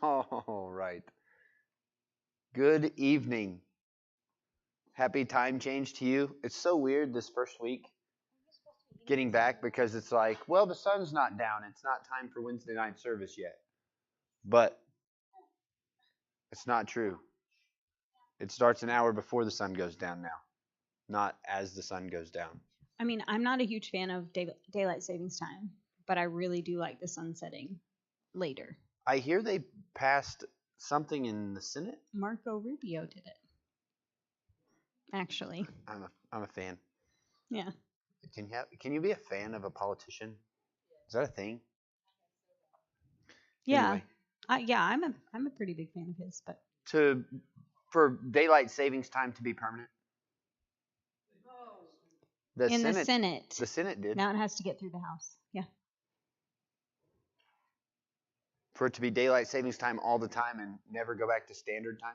All right. Good evening. Happy time change to you. It's so weird this first week getting back because it's like, well, the sun's not down. It's not time for Wednesday night service yet. But it's not true. It starts an hour before the sun goes down now, not as the sun goes down. I mean, I'm not a huge fan of daylight savings time, but I really do like the sun setting later. I hear they passed something in the Senate. Marco Rubio did it. Actually. I'm a fan. Yeah. Can you be a fan of a politician? Is that a thing? Yeah. Anyway, I'm a pretty big fan of his, but for daylight savings time to be permanent. The Senate. The Senate did. Now it has to get through the House. Yeah. For it to be daylight savings time all the time and never go back to standard time.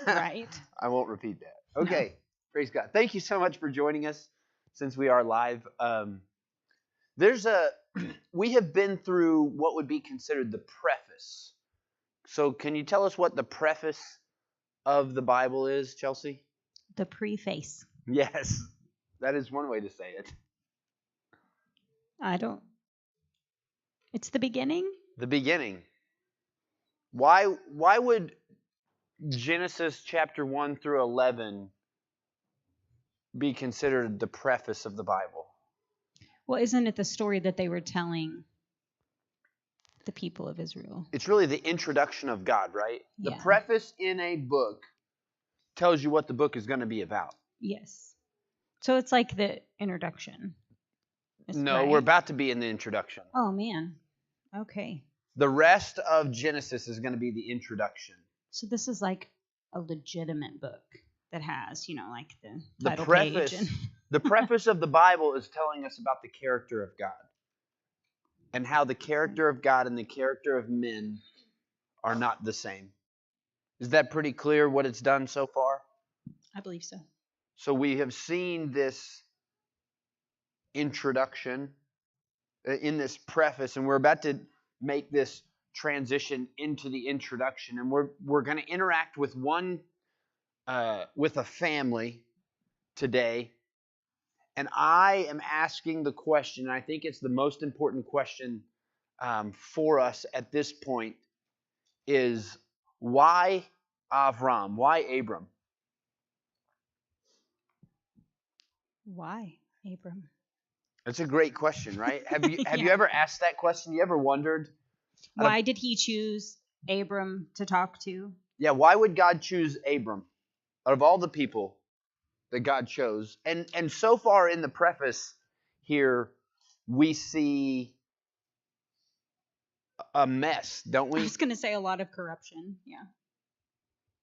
Right. I won't repeat that. Okay. No. Praise God. Thank you so much for joining us since we are live. We have been through what would be considered the preface. So can you tell us what the preface of the Bible is, Chelsea? The preface. Yes. That is one way to say it. It's the beginning? The beginning. Why would Genesis chapter 1 through 11 be considered the preface of the Bible? Well, isn't it the story that they were telling the people of Israel? It's really the introduction of God, right? Yeah. The preface in a book tells you what the book is going to be about. Yes. So it's like the introduction. No, right? We're about to be in the introduction. Oh, man. Okay. The rest of Genesis is going to be the introduction. So this is like a legitimate book that has, like the title preface. page. The preface of the Bible is telling us about the character of God and how the character of God and the character of men are not the same. Is that pretty clear what it's done so far? I believe so. So we have seen this introduction in this preface, and we're about to make this transition into the introduction, and we're going to interact with with a family today, and I am asking the question, and I think it's the most important question for us at this point, is why Abram? Why Abram? Why Abram? That's a great question, right? Have you ever asked that question? You ever wondered? Why did he choose Abram to talk to? Yeah, why would God choose Abram out of all the people that God chose? And so far in the preface here, we see a mess, don't we? I was going to say a lot of corruption, yeah.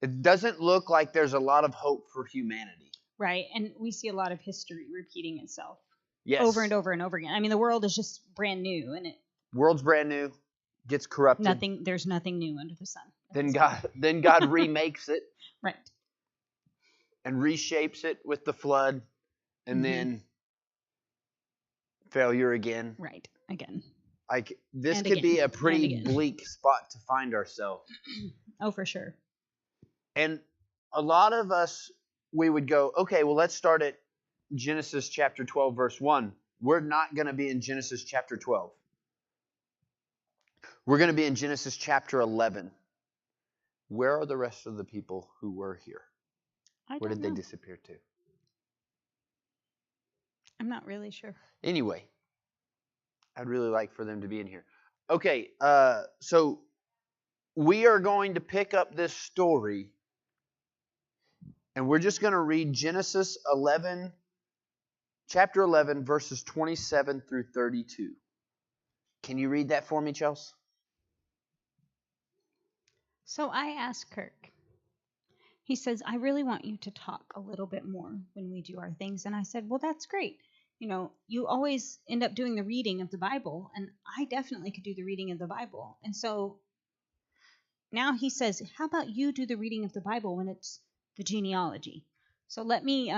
It doesn't look like there's a lot of hope for humanity. Right, and we see a lot of history repeating itself. Yes. Over and over and over again. I mean, the world is just brand new, and world's brand new, gets corrupted. There's nothing new under the sun. Then God remakes it. Right. And reshapes it with the flood, and then failure again. Right, again. This could be a pretty bleak spot to find ourselves. Oh, for sure. And a lot of us, we would go, okay, well, let's start at Genesis chapter 12, verse 1. We're not going to be in Genesis chapter 12. We're going to be in Genesis chapter 11. Where are the rest of the people who were here? Where did they disappear to? I'm not really sure. Anyway, I'd really like for them to be in here. Okay, so we are going to pick up this story, and we're just going to read Genesis 11, chapter 11, verses 27 through 32. Can you read that for me, Chelsea? So I asked Kirk. He says, I really want you to talk a little bit more when we do our things. And I said, well, that's great. You always end up doing the reading of the Bible, and I definitely could do the reading of the Bible. And so now he says, how about you do the reading of the Bible when it's the genealogy? So let me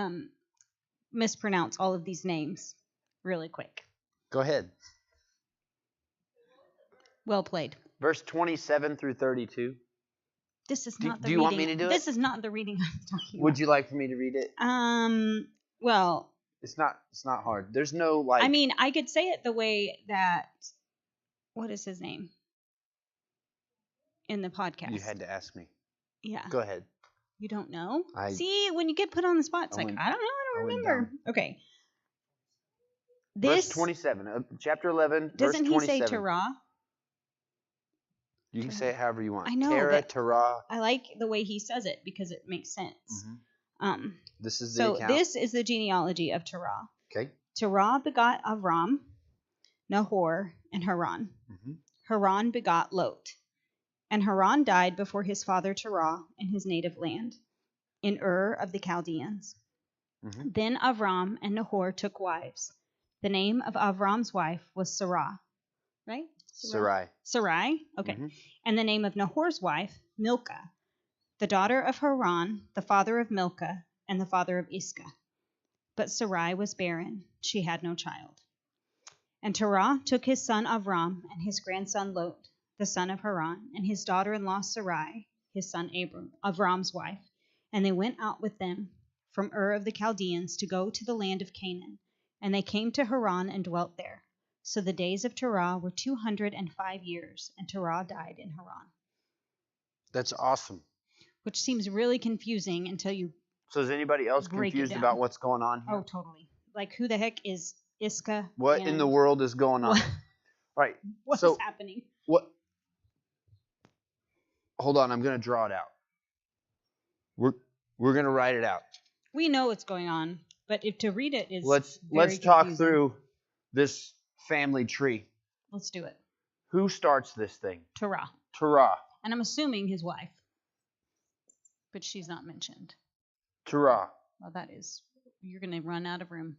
mispronounce all of these names really quick. Go ahead. Well played. Verse 27 through 32. This is Do- not the do you reading. want me to do This it? is not the reading I'm talking about. Would you like for me to read it? Well, It's not hard. There's no like. I mean, I could say it the way that, what is his name? In the podcast. You had to ask me. Yeah. Go ahead. You don't know? I- See, when you get put on the spot, it's I like, went- I don't know, I I don't went remember. down. Okay. Verse This, 27, chapter 11, doesn't verse he say 27. Terah? You can say it however you want. I know, Terah, but- Terah. I like the way he says it because it makes sense. This is the So account. this is the genealogy of Terah. Okay. Terah begot Abram, Nahor, and Haran. Mhm. Haran begot Lot. And Haran died before his father Terah in his native land, in Ur of the Chaldeans. Mhm. Then Abram and Nahor took wives. The name of Avram's wife was Sarah, right? Sarai. Sarai? Okay. Mhm. And the name of Nahor's wife, Milcah, the daughter of Haran, the father of Milcah, and the father of Iscah. But Sarai was barren. She had no child. And Terah took his son Abram and his grandson Lot, the son of Haran, and his daughter-in-law Sarai, his son Abram, Avram's wife, and they went out with them from Ur of the Chaldeans to go to the land of Canaan. And they came to Haran and dwelt there. So the days of Terah were 205 years, and Terah died in Haran. That's awesome. Which seems really confusing until you... So is anybody else Break it confused down. about what's going on here? Oh, totally. Like, who the heck is Iscah? What in and the world is going on? What- All right. What So- is happening? What? Hold on. I'm going to draw it out. We're going to write it out. We know what's going on, but if to read it is Let's very talk confusing. through this family tree. Let's do it. Who starts this thing? Terah. Terah. And I'm assuming his wife. But she's not mentioned. Terah. Well, that is... You're going to run out of room.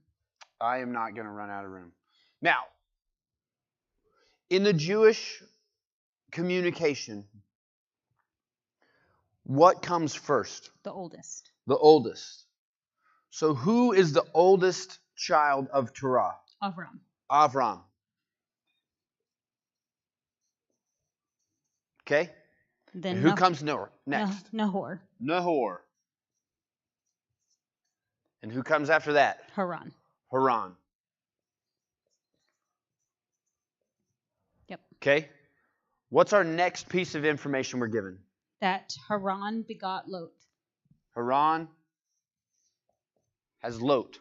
I am not going to run out of room. Now, in the Jewish communication, what comes first? The oldest. The oldest. So who is the oldest child of Terah? Avram. Abram. Okay? Then And who comes next? Nahor. Nahor. And who comes after that? Haran. Haran. Yep. Okay? What's our next piece of information we're given? That Haran begot Lot. Haran has Lot.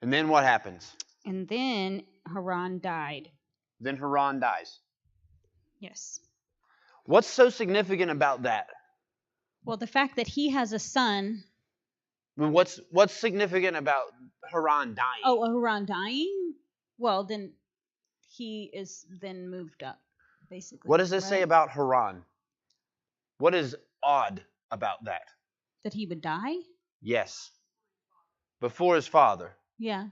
And then what happens? And then Haran died. Then Haran dies. Yes. What's so significant about that? Well, the fact that he has a son. I mean, what's significant about Haran dying? Oh, Haran dying? Well, then he is then moved up, basically. What does this say right? about Haran? What is odd about that? That he would die? Yes. Before his father. Yeah,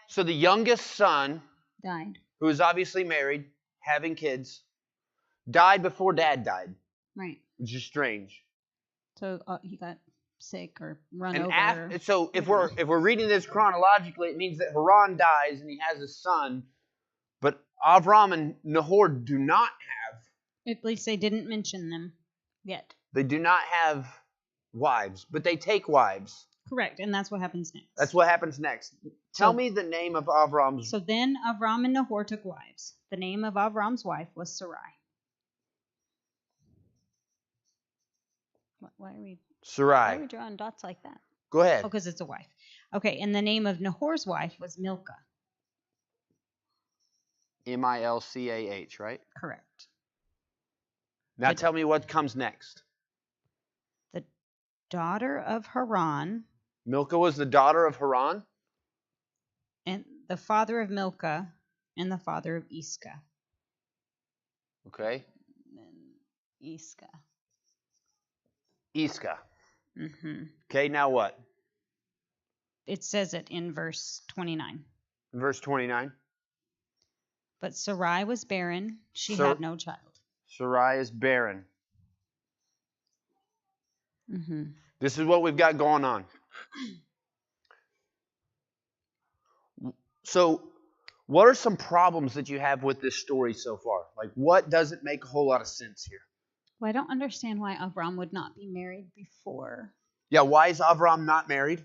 So the youngest son, died. who is obviously married, having kids, died before dad died, Right. which is strange. So he got sick or run And over. so if we're reading this chronologically, it means that Haran dies and he has a son, but Abram and Nahor do not have. At least they didn't mention them yet. They do not have wives, but they take wives. Correct, and that's what happens next. That's what happens next. Tell So- me the name of Avram's. So then Abram and Nahor took wives. The name of Avram's wife was Sarai. Why are we Sarai. drawing dots like that? Go ahead. Oh, because it's a wife. Okay, and the name of Nahor's wife was Milcah. Milcah, right? Correct. Now Good. tell me what comes next. The daughter of Haran Milcah was the daughter of Haran. and the father of Milcah and the father of Iscah. Okay. Then Iscah. Iscah. Mm-hmm. Okay, now what? It says it in verse 29. Verse 29. But Sarai was barren. She Sar- had no child. Sarai is barren. Mm-hmm. This is what we've got going on. So, what are some problems that you have with this story so far? Like, what doesn't make a whole lot of sense here? Well, I don't understand why Abram would not be married before. Yeah, why is Abram not married?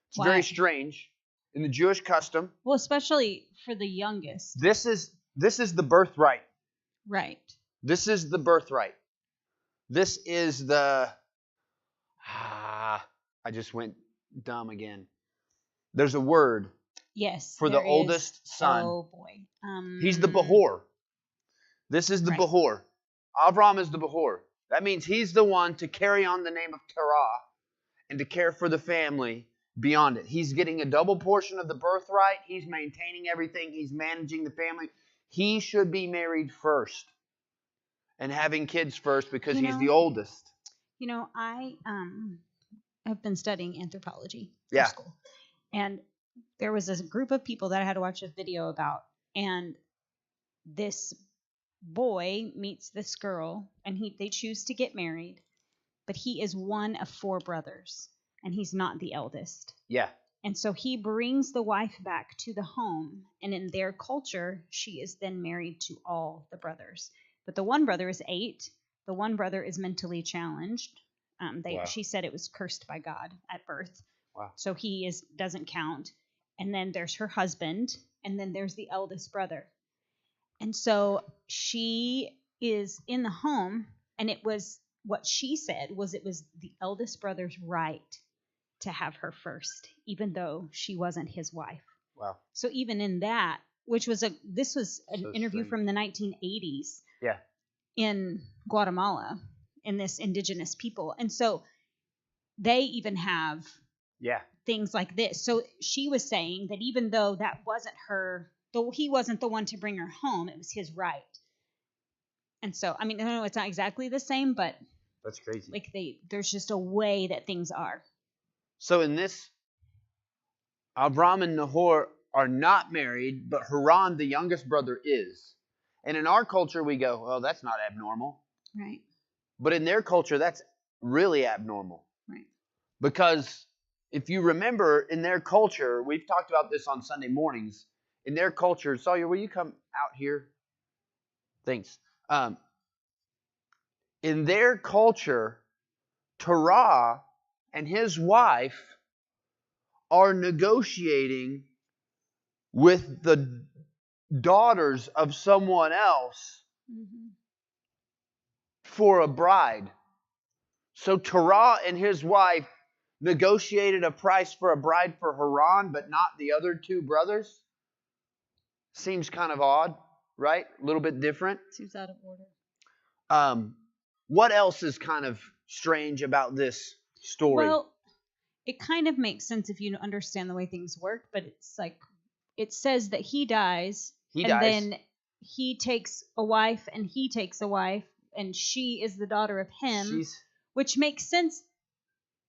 It's Why? very strange. In the Jewish custom, Well, especially for the youngest. this is the birthright. Right. This is the birthright. This is the I just went dumb again. There's a word Yes. for the there is. oldest son. Oh boy. He's the Behor. This is the Right. Behor. Abram is the Behor. That means he's the one to carry on the name of Terah and to care for the family beyond it. He's getting a double portion of the birthright. He's maintaining everything. He's managing the family. He should be married first and having kids first because he's the oldest. You know, I have been studying anthropology for Yeah. school. And there was a group of people that I had to watch a video about. And this boy meets this girl, and they choose to get married. But he is one of 4 brothers, and he's not the eldest. Yeah. And so he brings the wife back to the home, and in their culture, she is then married to all the brothers. But the one brother is 8. The one brother is mentally challenged. Wow. She said it was cursed by God at birth. Wow. So he doesn't count. And then there's her husband, and then there's the eldest brother. And so she is in the home, and it was what she said was it was the eldest brother's right to have her first, even though she wasn't his wife. Wow. So even in that, this was an So interview strange. from the 1980s. Yeah. In Guatemala, in this indigenous people. And so they even have things like this. So she was saying that even though that wasn't though he wasn't the one to bring her home, it was his right. And so, I mean, I know it's not exactly the same, but that's crazy. Like there's just a way that things are. So in this, Abram and Nahor are not married, but Haran, the youngest brother, is. And in our culture, we go, "Oh, that's not abnormal." Right. But in their culture, that's really abnormal. Right. Because if you remember, in their culture, we've talked about this on Sunday mornings. In their culture, Sawyer, will you come out here? Thanks. In their culture, Terah and his wife are negotiating with the daughters of someone else for a bride. So Terah and his wife negotiated a price for a bride for Haran, but not the other 2 brothers. Seems kind of odd, right? A little bit different. Seems out of order. What else is kind of strange about this story? Well, it kind of makes sense if you understand the way things work, but it's like it says that he dies, then he takes a wife, and he takes a wife, and she is the daughter of him, which makes sense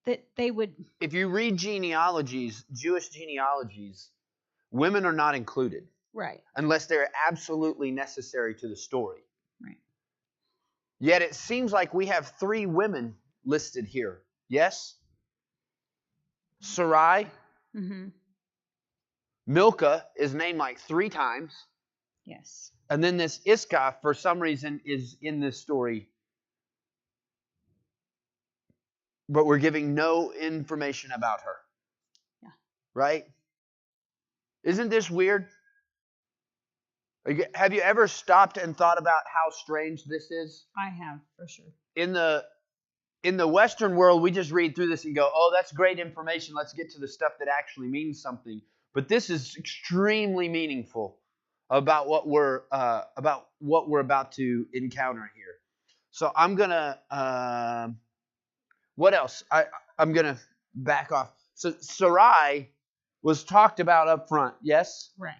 that they would. If you read genealogies, Jewish genealogies, women are not included. Right. Unless they're absolutely necessary to the story. Right. Yet it seems like we have 3 women listed here. Yes? Sarai. Mm-hmm. Milcah is named like 3 times. Yes. And then this Iscah, for some reason, is in this story. But we're giving no information about her. Yeah. Right? Isn't this weird? Have you ever stopped and thought about how strange this is? I have, for sure. In the Western world, we just read through this and go, "Oh, that's great information. Let's get to the stuff that actually means something." But this is extremely meaningful about what we're about to encounter here. So I'm gonna. What else? I'm gonna back off. So Sarai was talked about up front, yes? Right.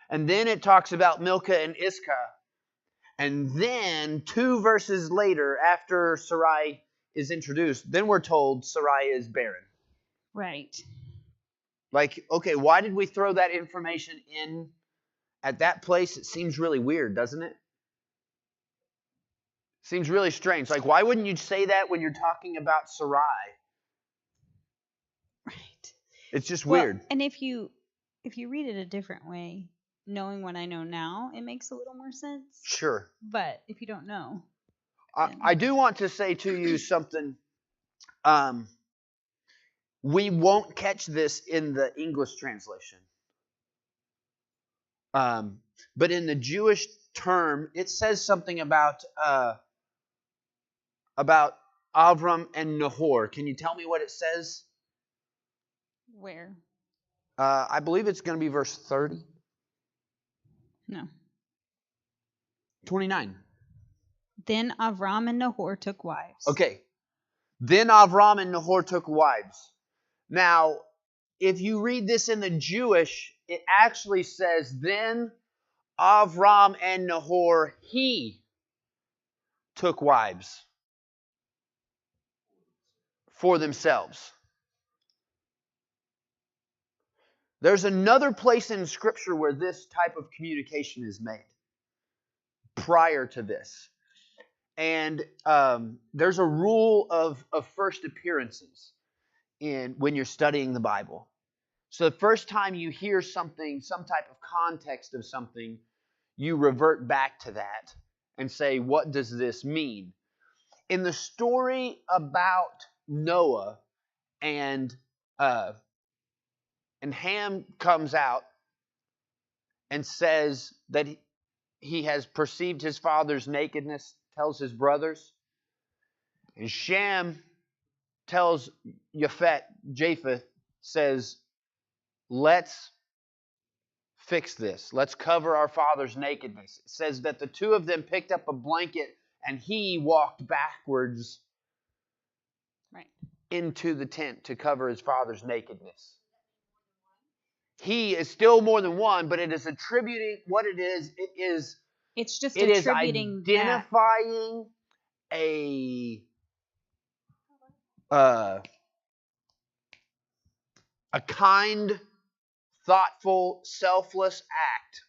And then it talks about Milcah and Iscah. And then 2 verses later, after Sarai is introduced, then we're told Sarai is barren. Right. Like, okay, why did we throw that information in at that place? It seems really weird, doesn't it? Seems really strange. Like, why wouldn't you say that when you're talking about Sarai? It's just Well, weird. and if you read it a different way, knowing what I know now, it makes a little more sense. Sure. But if you don't know, I do want to say to you something. We won't catch this in the English translation. But in the Jewish term, it says something about Abram and Nahor. Can you tell me what it says? where? I believe it's going to be verse 30. No. 29. Then Abram and Nahor took wives. Okay. Then Abram and Nahor took wives. Now, if you read this in the Jewish, it actually says, then Abram and Nahor, he took wives for themselves. There's another place in Scripture where this type of communication is made prior to this. And there's a rule of first appearances when you're studying the Bible. So the first time you hear something, some type of context of something, you revert back to that and say, what does this mean? In the story about Noah and Ham comes out and says that he has perceived his father's nakedness, tells his brothers. And Shem tells Japheth, says, let's fix this. Let's cover our father's nakedness. It says that the two of them picked up a blanket and he walked backwards into the tent to cover his father's nakedness. He is still more than one, but it is attributing what it is. It's just it is attributing identifying a kind, thoughtful, selfless act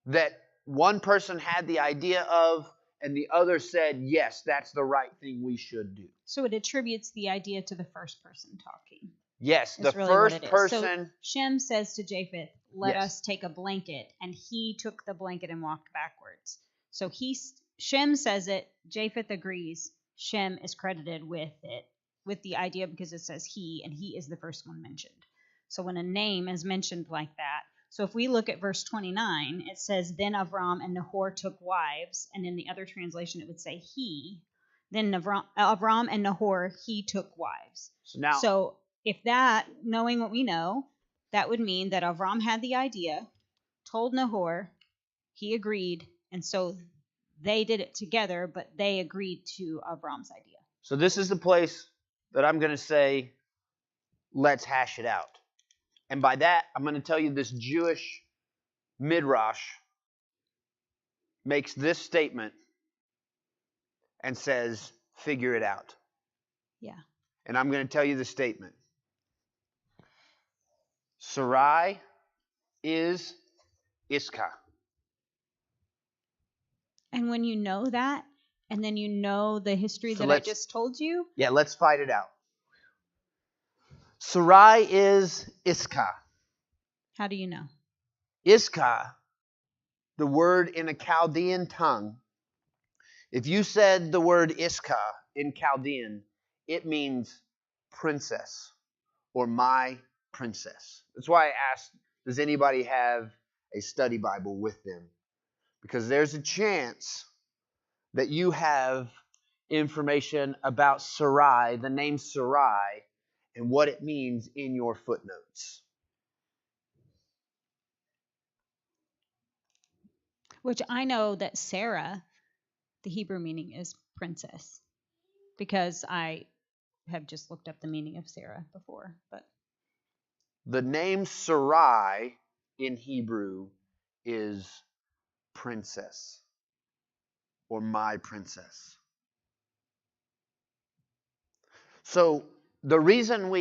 that one person had the idea of, and the other said, yes, that's the right thing we should do. So it attributes the idea to the first person talking. Yes, the really first person. So Shem says to Japheth, let us take a blanket, and he took the blanket and walked backwards. So Shem says it, Japheth agrees, Shem is credited with it, with the idea because it says he, and he is the first one mentioned. So when a name is mentioned like that, so if we look at verse 29, it says, then Abram and Nahor took wives, and in the other translation it would say he. Then Abram and Nahor, he took wives. So if that, knowing what we know, that would mean that Abram had the idea, told Nahor, he agreed, and so they did it together, but they agreed to Abram's idea. So this is the place that I'm going to say, let's hash it out. And by that, I'm going to tell you this Jewish midrash makes this statement and says, figure it out. Yeah. And I'm going to tell you the statement. Sarai is Iska. And when you know that, and then you know the history that I just told you. Yeah, let's fight it out. Sarai is Iska. How do you know? Iska, the word in a Chaldean tongue, if you said the word Iska in Chaldean, it means princess or my princess. That's why I asked, does anybody have a study Bible with them? Because there's a chance that you have information about Sarai, the name Sarai, and what it means in your footnotes. Which I know that Sarah, the Hebrew meaning is princess, because I have just looked up the meaning of Sarah before. But the name Sarai in Hebrew is princess or my princess. So the reason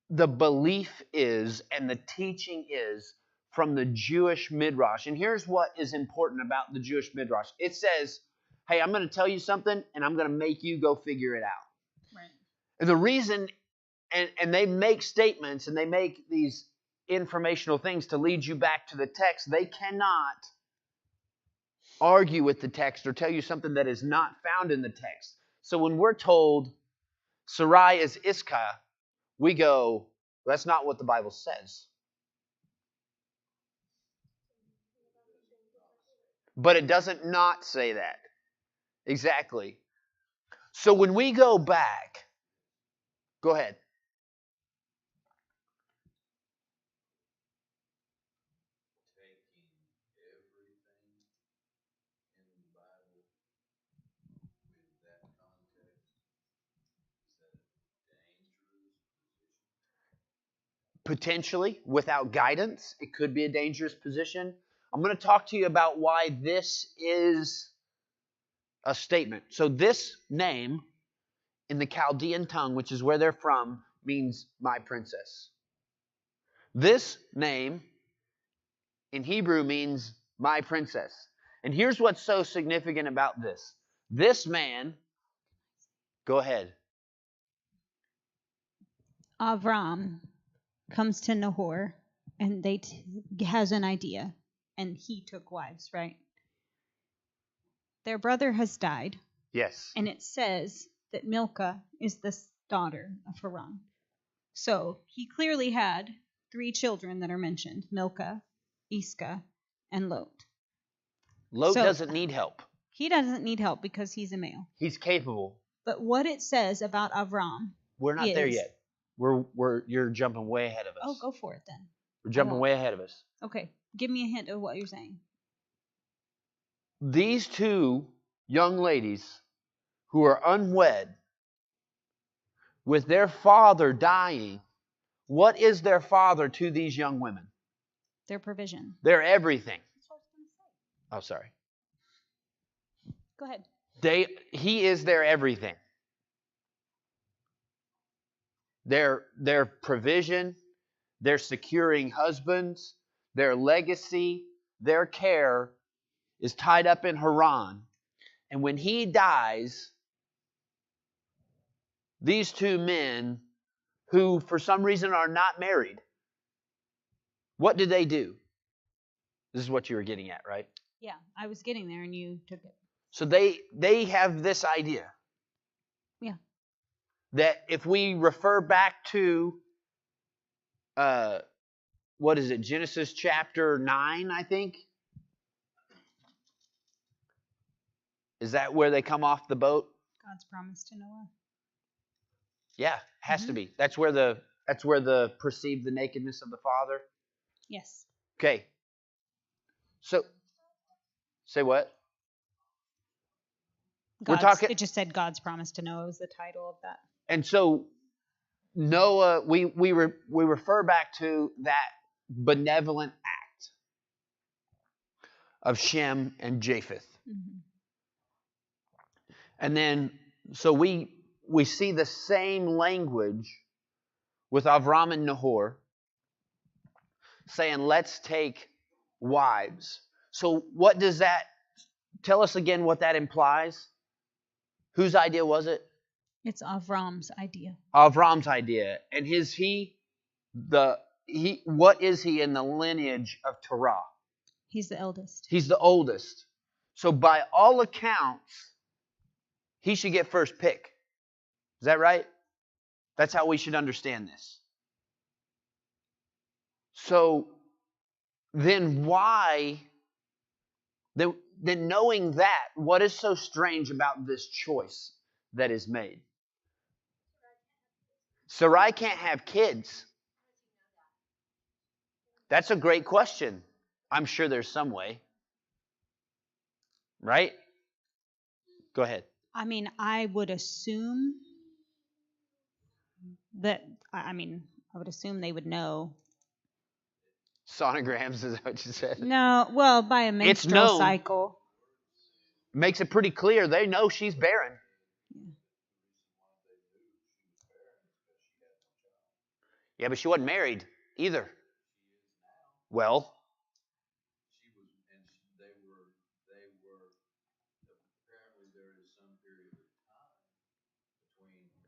the belief is and the teaching is from the Jewish midrash. And here's what is important about the Jewish midrash. It says, hey, I'm going to tell you something and I'm going to make you go figure it out. Right. And the reason, and they make statements and they make these informational things to lead you back to the text. They cannot argue with the text or tell you something that is not found in the text. So when we're told Sarai is Iscah, we go, that's not what the Bible says. But it doesn't not say that. Exactly. So when we go back, go ahead. Potentially, without guidance, it could be a dangerous position. I'm going to talk to you about why this is a statement. So this name in the Chaldean tongue, which is where they're from, means my princess. This name in Hebrew means my princess. And here's what's so significant about this. This man, go ahead. Abram comes to Nahor, and has an idea, and he took wives, right? Their brother has died. Yes. And it says that Milcah is the daughter of Haran. So he clearly had 3 children that are mentioned: Milcah, Iscah, and Lot. Lot doesn't need help. He doesn't need help because he's a male. He's capable. But what it says about Abram, we're not there yet. You're jumping way ahead of us. Oh, go for it then. We're jumping way ahead of us. Okay, give me a hint of what you're saying. These 2 young ladies who are unwed, with their father dying, what is their father to these young women? Their provision. Their everything. That's what I was going to say. Oh, sorry. Go ahead. He is their everything. Their provision, their securing husbands, their legacy, their care is tied up in Haran. And when he dies, these 2 men who for some reason are not married, what do they do? This is what you were getting at, right? Yeah, I was getting there and you took it. So they have this idea. Yeah. That if we refer back to what is it? Genesis chapter 9, I think. Is that where they come off the boat? God's promise to Noah. Yeah, has to be. That's where the perceive the nakedness of the father. Yes. Okay. So, say what? We're talking. It just said God's promise to Noah was the title of that. And so Noah, we refer back to that benevolent act of Shem and Japheth. Mm-hmm. And then, so we see the same language with Abram and Nahor saying, let's take wives. So what does that, tell us again what that implies? Whose idea was it? It's Avram's idea. Avram's idea. And what is he in the lineage of Torah? He's the eldest. He's the oldest. So by all accounts, he should get first pick. Is that right? That's how we should understand this. So then then knowing that, what is so strange about this choice that is made? Sarai can't have kids. That's a great question. I'm sure there's some way. Right? Go ahead. I mean, I would assume that, I would assume they would know. Sonograms is what you said. No, well, by a menstrual cycle. Makes it pretty clear. They know she's barren. Yeah, but she wasn't married either. Well,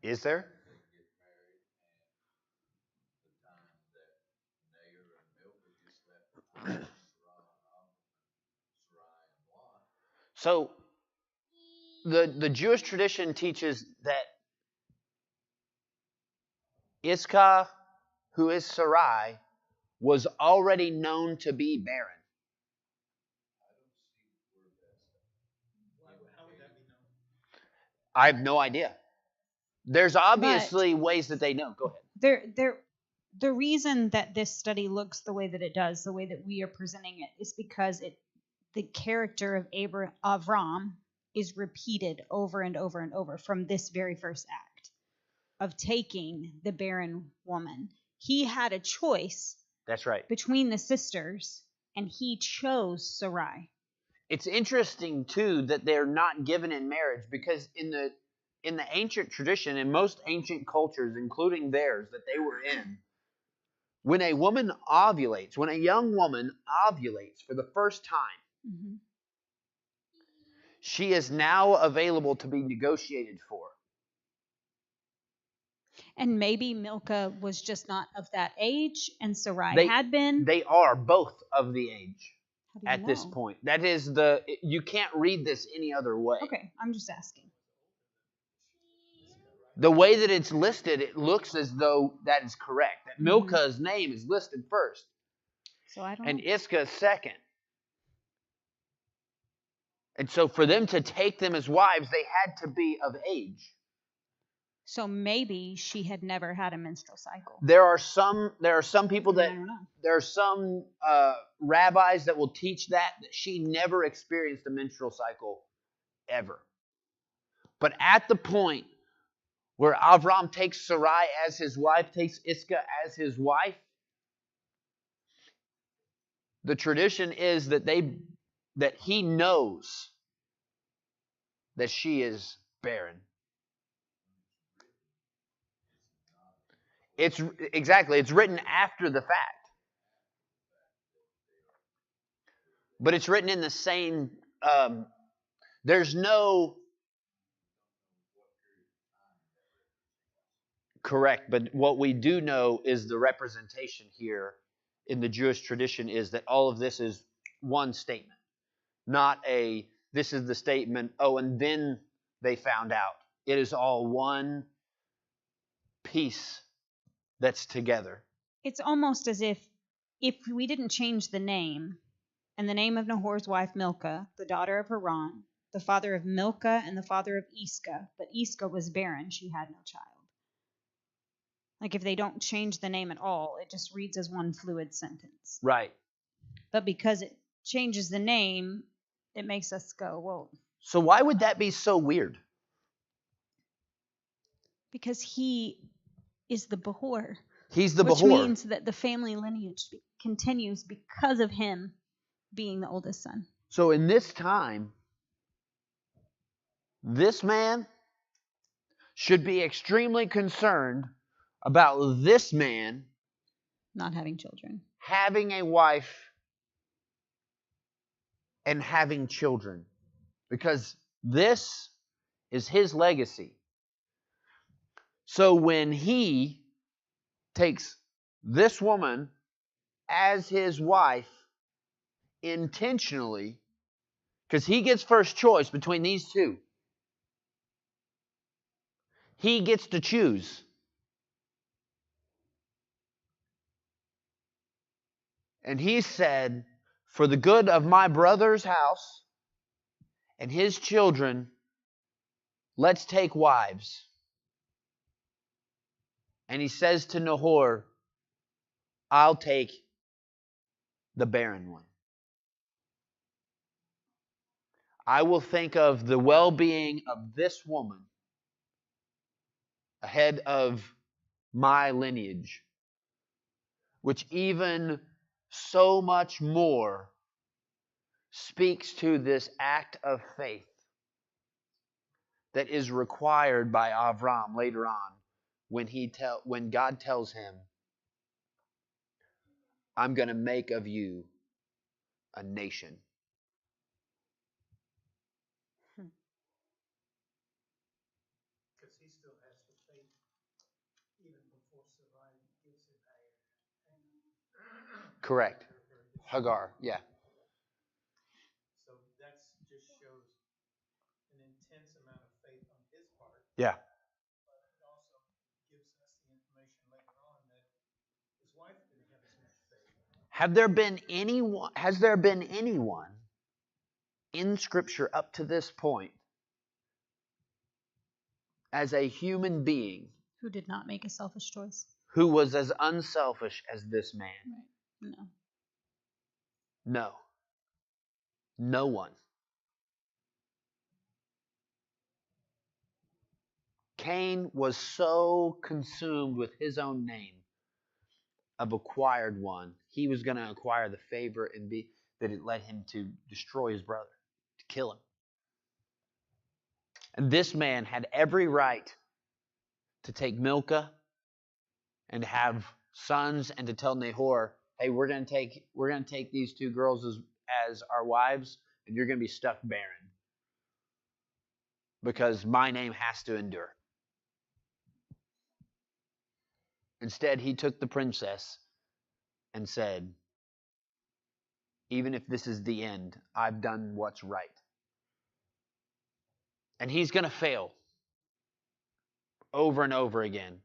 is there? So the Jewish tradition teaches that Iscah, who is Sarai, was already known to be barren. I have no idea. There's obviously ways that they know. Go ahead. The reason that this study looks the way that it does, the way that we are presenting it, is because the character of Abram is repeated over and over and over from this very first act of taking the barren woman. He had a choice. That's right. Between the sisters, and he chose Sarai. It's interesting too that they're not given in marriage, because in the ancient tradition, in most ancient cultures, including theirs that they were in, when a woman ovulates, when a young woman ovulates for the first time, she is now available to be negotiated for. And maybe Milcah was just not of that age, and Sarai had been. They are both of the age at this point. That is you can't read this any other way. Okay, I'm just asking. The way that it's listed, it looks as though that is correct. That Milcah's name is listed first. So I don't and know. Iscah second. And so for them to take them as wives, they had to be of age. So maybe she had never had a menstrual cycle. There are some people that there are some rabbis that will teach that she never experienced a menstrual cycle ever. But at the point where Abram takes Sarai as his wife, takes Iscah as his wife, the tradition is that he knows that she is barren. It's written after the fact. But it's written in the same, there's no, correct, but what we do know is the representation here in the Jewish tradition is that all of this is one statement. Not this is the statement, and then they found out. It is all one piece that's together. It's almost as if we didn't change the name, and the name of Nahor's wife Milcah, the daughter of Haran, the father of Milcah and the father of Iscah, but Iscah was barren, she had no child. Like if they don't change the name at all, it just reads as one fluid sentence. Right. But because it changes the name, it makes us go, whoa. So why would that be so weird? Because he is the Behor. He's the Behor. Which means that the family lineage continues because of him being the oldest son. So in this time, this man should be extremely concerned about this man not having children, having a wife, and having children, because this is his legacy. So when he takes this woman as his wife intentionally, because he gets first choice between these two, he gets to choose. And he said, for the good of my brother's house and his children, let's take wives. And he says to Nahor, I'll take the barren one. I will think of the well-being of this woman ahead of my lineage, which even so much more speaks to this act of faith that is required by Abram later on when God tells him, I'm going to make of you a nation. Because he still has the faith even before Sarai gives him a Correct. Hagar, yeah. So that just shows an intense amount of faith on his part. Yeah. But it also gives us the information later on that his wife didn't have as much faith. Has there been anyone in Scripture up to this point as a human being Who did not make a selfish choice? who was as unselfish as this man? Right. No. No. No one. Cain was so consumed with his own name of acquired one, he was going to acquire the favor and be that it led him to destroy his brother, to kill him. And this man had every right to take Milcah and to have sons and to tell Nahor, hey, we're going to take these two girls as our wives, and you're going to be stuck barren because my name has to endure. Instead, he took the princess and said, even if this is the end, I've done what's right. And he's going to fail over and over again.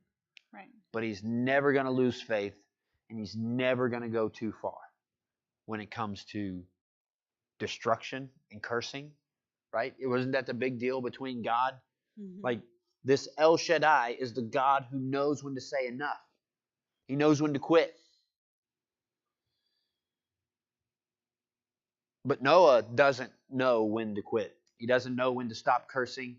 Right. But he's never going to lose faith, and he's never going to go too far when it comes to destruction and cursing, right? It wasn't that the big deal between God? Mm-hmm. Like, this El Shaddai is the God who knows when to say enough. He knows when to quit. But Noah doesn't know when to quit. He doesn't know when to stop cursing.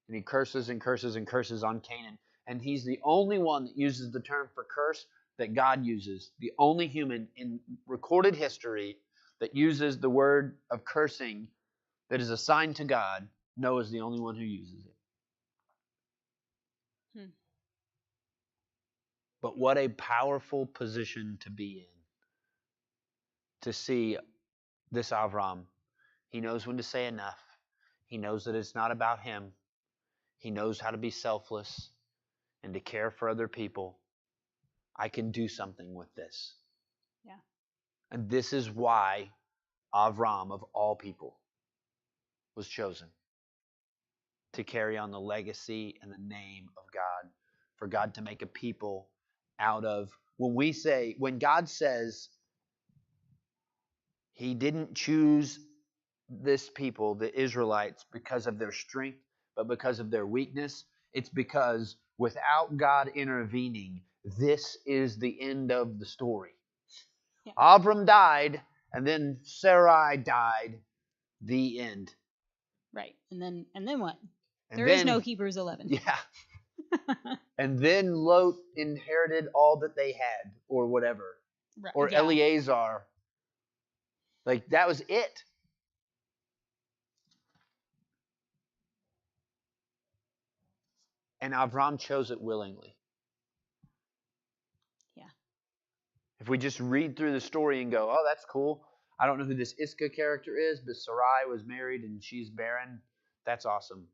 And he curses and curses and curses on Canaan. And he's the only one that uses the term for curse that God uses. The only human in recorded history that uses the word of cursing that is assigned to God. Noah is the only one who uses it. But what a powerful position to be in. To see this Abram. He knows when to say enough. He knows that it's not about him. He knows how to be selfless and to care for other people. I can do something with this. Yeah. And this is why Abram, of all people, was chosen. To carry on the legacy and the name of God. For God to make a people out of, when God says He didn't choose this people, the Israelites, because of their strength, but because of their weakness, it's because without God intervening, this is the end of the story. Yeah. Abram died, and then Sarai died. The end. Right. And then what? And there is no Hebrews 11. Yeah. And then Lot inherited all that they had, or whatever. Right. Or yeah. Eleazar. Like, that was it. And Abram chose it willingly. Yeah. If we just read through the story and go, oh, that's cool. I don't know who this Iscah character is, but Sarai was married and she's barren. That's awesome.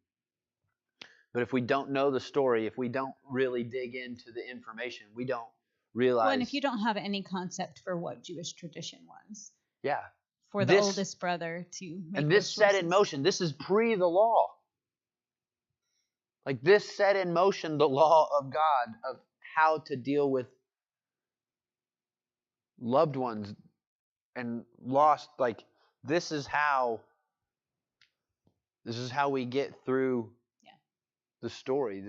But if we don't know the story, if we don't really dig into the information, we don't realize. Well, and if you don't have any concept for what Jewish tradition was. Yeah. For the oldest brother to make and this set in motion. This is pre the law. Like, this set in motion the law of God of how to deal with loved ones and lost. Like, this is how we get through the story.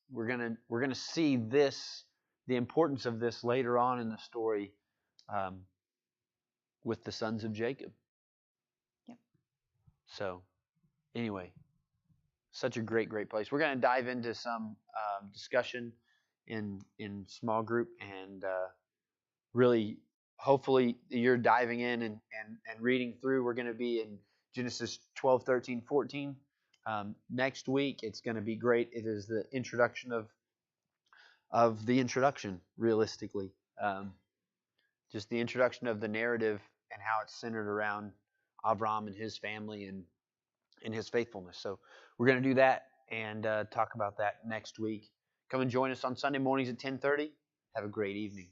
We're gonna see this, the importance of this later on in the story, with the sons of Jacob. Yep. So, anyway, such a great place. We're gonna dive into some discussion in small group, and really, hopefully, you're diving in and reading through. We're gonna be in Genesis 12, 13, 14. Next week, it's going to be great. It is the introduction of the introduction, realistically. Just the introduction of the narrative and how it's centered around Abram and his family and his faithfulness. So we're going to do that and talk about that next week. Come and join us on Sunday mornings at 10:30. Have a great evening.